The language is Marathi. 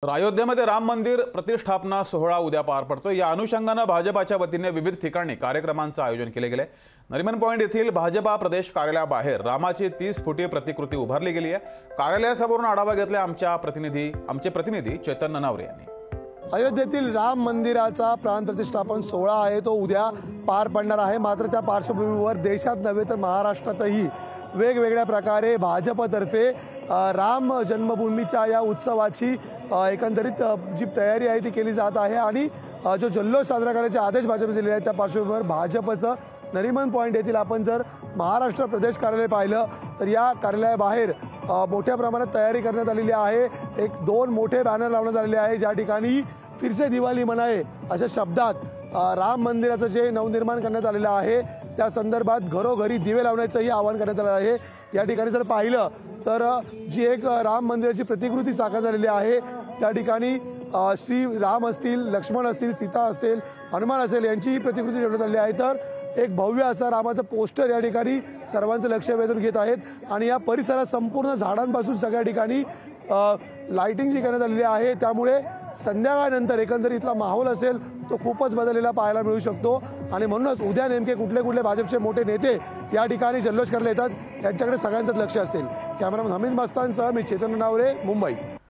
अयोध्येमध्ये राम मंदिर प्रतिष्ठापना सोहळा उद्या पार पडतो। या अनुषंगाने भाजपाच्या वतीने विविध ठिकाणी कार्यक्रमांचे आयोजन केले गेले। नरिमन पॉइंट येथील भाजपा प्रदेश कार्यालयाबाहेर रामाची 30 फुटी प्रतिकृती उभारली गेली आहे। कार्यालयासमोरून आढावा घेतला आमचे प्रतिनिधी चेतन ननावरे यांनी। अयोध्येतील राम मंदिराचा प्राण प्रतिष्ठापन सोहळा आहे तो उद्या पार पडणार आहे। मात्र त्या पार्श्वभूमीवर देशात नव्हे तर महाराष्ट्रातही वेगवेगळ्या प्रकारे भाजपतर्फे राम जन्मभूमीच्या या उत्सवाची एकंदरीत जी तयारी आहे ती केली जात आहे आणि जो जल्लोष साजरा करण्याचे आदेश भाजपने दिलेले आहेत त्या पार्श्वभूमीवर भाजपचं नरिमन पॉइंट येथील आपण जर महाराष्ट्र प्रदेश कार्यालय पाहिलं तर या कार्यालयाबाहेर मोठ्या प्रमाणात तयारी करण्यात आलेली आहे। एक दोन मोठे बॅनर लावण्यात आलेले आहे ज्या ठिकाणी फिर से दिवाळी मनाए अशा शब्दात राम मंदिराचं जे नवनिर्माण करण्यात आलेलं आहे त्या संदर्भात घरोघरी दिवे लावण्याचंही आवाहन करण्यात आलं आहे। या ठिकाणी जर पाहिलं तर जी एक राम मंदिराची प्रतिकृती साकारण्यात झालेली आहे त्या ठिकाणी श्री राम असतील, लक्ष्मण असतील, सीता असतील, हनुमान असेल यांची ही प्रतिकृती ठेवण्यात आलेली आहे। तर एक भव्य असा रामाचं पोस्टर या ठिकाणी सर्वांचं लक्ष वेधून घेत आहेत आणि या परिसरात संपूर्ण झाडांपासून सगळ्या ठिकाणी लाइटिंग जी करण्यात आलेली आहे त्यामुळे संध्याकाळनंतर एकंदरीतला माहोल असेल तो खूपच बदललेला पाहायला मिळू शकतो आणि म्हणूनच उद्या नेमके कुठले भाजपचे मोठे नेते या ठिकाणी जल्लोष करायला येतात यांच्याकडे सगळ्यांचंच लक्ष असेल। कॅमेरामन हमीद मस्तानसह मी चेतन ननावरे, मुंबई।